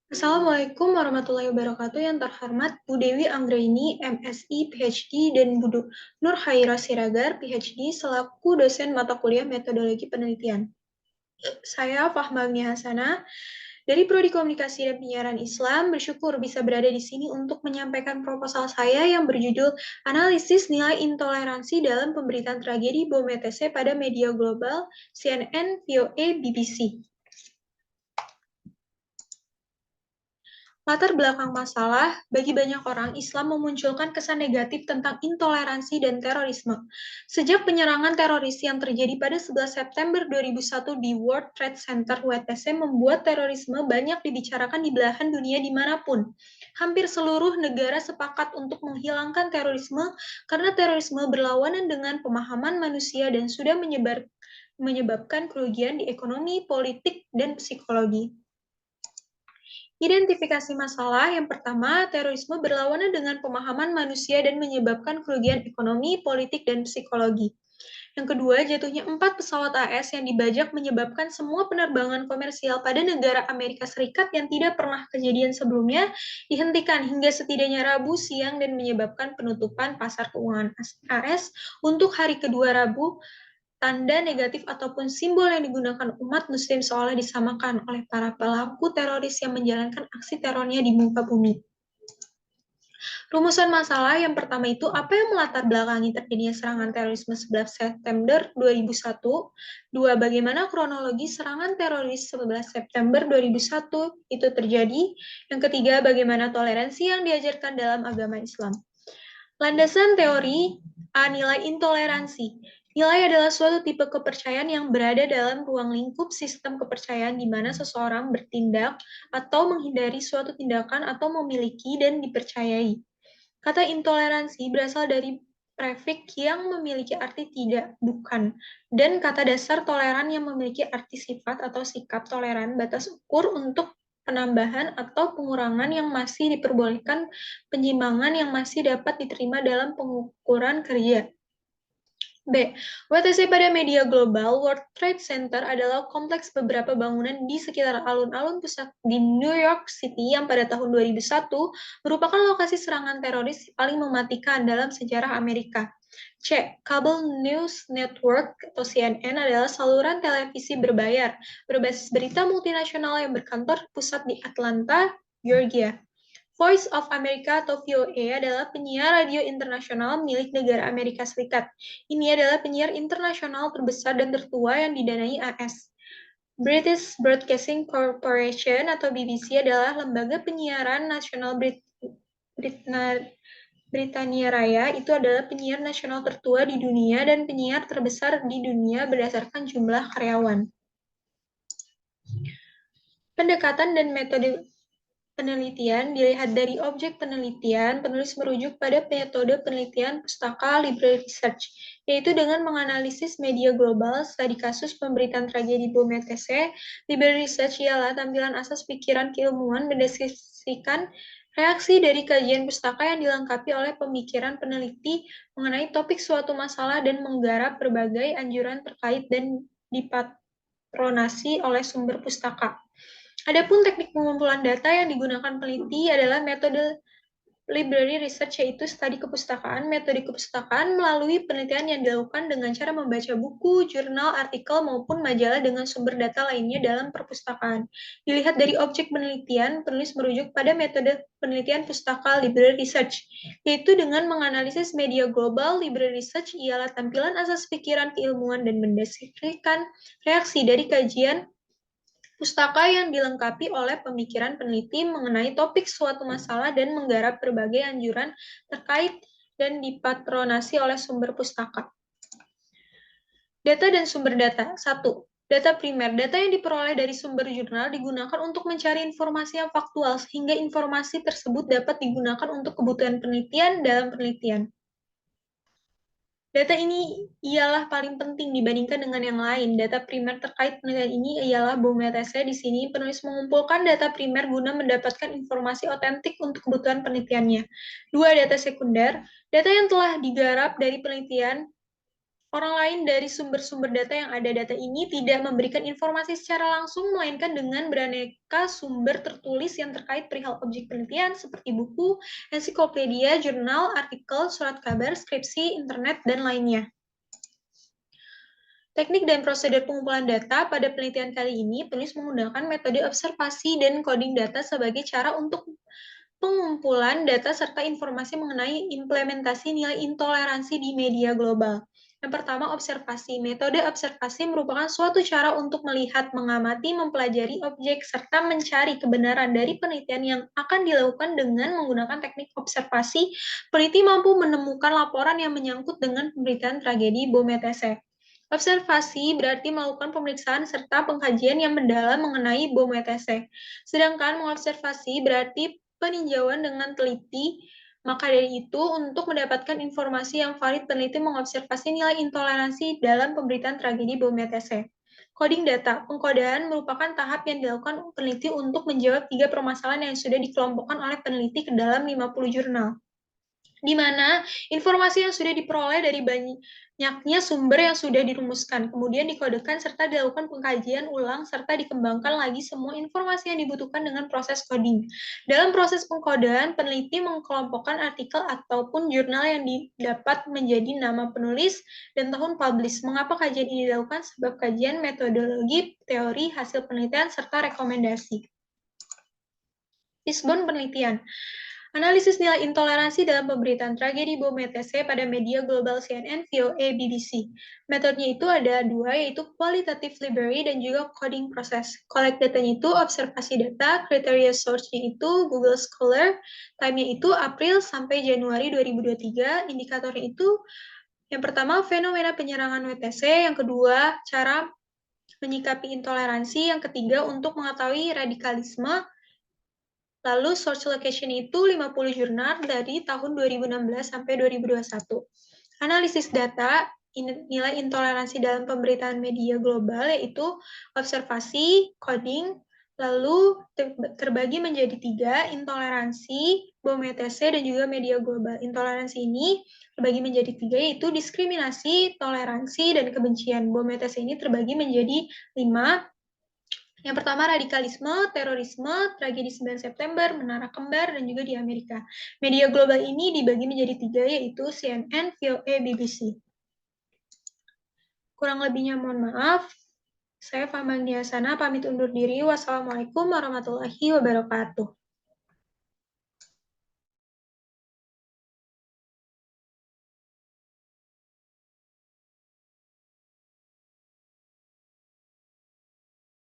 Assalamualaikum warahmatullahi wabarakatuh. Yang terhormat Bu Dewi Anggraini, MSI, PhD, dan Bu Nur Haira Siregar, PhD, selaku dosen mata kuliah Metodologi Penelitian. Saya Fahma Agni Hasanah, dari Prodi Komunikasi dan Penyiaran Islam, bersyukur bisa berada di sini untuk menyampaikan proposal saya yang berjudul Analisis Nilai Intoleransi dalam Pemberitaan Tragedi Bom ETC pada Media Global, CNN, VOA, BBC. Latar belakang masalah, bagi banyak orang, Islam memunculkan kesan negatif tentang intoleransi dan terorisme. Sejak penyerangan teroris yang terjadi pada 11 September 2001 di World Trade Center WTC membuat terorisme banyak dibicarakan di belahan dunia dimanapun. Hampir seluruh negara sepakat untuk menghilangkan terorisme karena terorisme berlawanan dengan pemahaman manusia dan sudah menyebabkan kerugian di ekonomi, politik, dan psikologi. Identifikasi masalah yang pertama, terorisme berlawanan dengan pemahaman manusia dan menyebabkan kerugian ekonomi, politik, dan psikologi. Yang kedua, jatuhnya 4 pesawat AS yang dibajak menyebabkan semua penerbangan komersial pada negara Amerika Serikat yang tidak pernah kejadian sebelumnya dihentikan hingga setidaknya Rabu siang dan menyebabkan penutupan pasar keuangan AS untuk hari kedua Rabu. Tanda negatif ataupun simbol yang digunakan umat muslim seolah disamakan oleh para pelaku teroris yang menjalankan aksi terornya di muka bumi. Rumusan masalah yang pertama itu, apa yang melatar belakangi terjadinya serangan terorisme 11 September 2001? Dua, bagaimana kronologi serangan teroris 11 September 2001 itu terjadi? Yang ketiga, bagaimana toleransi yang diajarkan dalam agama Islam? Landasan teori A. Nilai intoleransi. Nilai adalah suatu tipe kepercayaan yang berada dalam ruang lingkup sistem kepercayaan di mana seseorang bertindak atau menghindari suatu tindakan atau memiliki dan dipercayai. Kata intoleransi berasal dari prefik yang memiliki arti tidak, bukan, dan kata dasar toleran yang memiliki arti sifat atau sikap toleran, batas ukur untuk penambahan atau pengurangan yang masih diperbolehkan, penyimbangan yang masih dapat diterima dalam pengukuran kerja. B. WTC pada media global, World Trade Center adalah kompleks beberapa bangunan di sekitar alun-alun pusat di New York City yang pada tahun 2001 merupakan lokasi serangan teroris paling mematikan dalam sejarah Amerika. C. Cable News Network atau CNN adalah saluran televisi berbayar berbasis berita multinasional yang berkantor pusat di Atlanta, Georgia. Voice of America atau VOA adalah penyiar radio internasional milik negara Amerika Serikat. Ini adalah penyiar internasional terbesar dan tertua yang didanai AS. British Broadcasting Corporation atau BBC adalah lembaga penyiaran nasional Britania Raya. Itu adalah penyiar nasional tertua di dunia dan penyiar terbesar di dunia berdasarkan jumlah karyawan. Pendekatan dan metode penelitian dilihat dari objek penelitian, penulis merujuk pada metode penelitian pustaka library research, yaitu dengan menganalisis media global. Studi kasus pemberitaan tragedi bom ETC, library research ialah tampilan asas pikiran keilmuan berdasarkan reaksi dari kajian pustaka yang dilengkapi oleh pemikiran peneliti mengenai topik suatu masalah dan menggarap berbagai anjuran terkait dan dipatronasi oleh sumber pustaka. Adapun teknik pengumpulan data yang digunakan peneliti adalah metode library research, yaitu studi kepustakaan. Metode kepustakaan melalui penelitian yang dilakukan dengan cara membaca buku, jurnal, artikel, maupun majalah dengan sumber data lainnya dalam perpustakaan. Dilihat dari objek penelitian, penulis merujuk pada metode penelitian pustaka library research, yaitu dengan menganalisis media global. Library research ialah tampilan asas pikiran keilmuan dan mendasarkan reaksi dari kajian pustaka yang dilengkapi oleh pemikiran peneliti mengenai topik suatu masalah dan menggarap berbagai anjuran terkait dan dipatronasi oleh sumber pustaka. Data dan sumber data. 1. Data primer. Data yang diperoleh dari sumber jurnal digunakan untuk mencari informasi yang faktual, sehingga informasi tersebut dapat digunakan untuk kebutuhan penelitian dalam penelitian. Data ini ialah paling penting dibandingkan dengan yang lain. Data primer terkait penelitian ini ialah bom ETC. Di sini, penulis mengumpulkan data primer guna mendapatkan informasi otentik untuk kebutuhan penelitiannya. 2. Data sekunder. Data yang telah digarap dari penelitian Orang lain dari sumber-sumber data yang ada. Data ini tidak memberikan informasi secara langsung, melainkan dengan beraneka sumber tertulis yang terkait perihal objek penelitian seperti buku, ensiklopedia, jurnal, artikel, surat kabar, skripsi, internet, dan lainnya. Teknik dan prosedur pengumpulan data pada penelitian kali ini, penulis menggunakan metode observasi dan coding data sebagai cara untuk pengumpulan data serta informasi mengenai implementasi nilai intoleransi di media global. Yang pertama, observasi. Metode observasi merupakan suatu cara untuk melihat, mengamati, mempelajari objek, serta mencari kebenaran dari penelitian yang akan dilakukan dengan menggunakan teknik observasi. Peneliti mampu menemukan laporan yang menyangkut dengan pemberitaan tragedi bom ETC. Observasi berarti melakukan pemeriksaan serta pengkajian yang mendalam mengenai bom ETC. Sedangkan mengobservasi berarti peninjauan dengan teliti. Maka dari itu, untuk mendapatkan informasi yang valid, peneliti mengobservasi nilai intoleransi dalam pemberitaan tragedi bom ETC. Coding data. Pengkodaan merupakan tahap yang dilakukan peneliti untuk menjawab 3 permasalahan yang sudah dikelompokkan oleh peneliti ke dalam 50 jurnal, di mana informasi yang sudah diperoleh dari banyaknya sumber yang sudah dirumuskan, kemudian dikodekan serta dilakukan pengkajian ulang serta dikembangkan lagi semua informasi yang dibutuhkan dengan proses coding. Dalam proses pengkodean, peneliti mengkelompokkan artikel ataupun jurnal yang didapat menjadi nama penulis dan tahun publish. Mengapa kajian ini dilakukan? Sebab kajian metodologi, teori, hasil penelitian, serta rekomendasi. Fishbone penelitian. Analisis nilai intoleransi dalam pemberitaan tragedi bom ETC pada media global CNN, VOA, BBC. Metodenya itu ada 2, yaitu qualitative library dan juga coding process. Collect datanya itu observasi data, kriteria source-nya itu Google Scholar, time-nya itu April sampai Januari 2023, indikatornya itu yang pertama fenomena penyerangan WTC, yang kedua cara menyikapi intoleransi, yang ketiga untuk mengetahui radikalisme. Lalu source location itu 50 jurnal dari tahun 2016 sampai 2021. Analisis data, nilai intoleransi dalam pemberitaan media global, yaitu observasi, coding, lalu terbagi menjadi 3, intoleransi, bom ETC, dan juga media global. Intoleransi ini terbagi menjadi 3, yaitu diskriminasi, toleransi, dan kebencian. Bom ETC ini terbagi menjadi 5, yang pertama radikalisme, terorisme, tragedi 9 September, Menara Kembar, dan juga di Amerika. Media global ini dibagi menjadi 3, yaitu CNN, VOA, BBC. Kurang lebihnya mohon maaf. Saya Fahma Agniasana, pamit undur diri. Wassalamualaikum warahmatullahi wabarakatuh.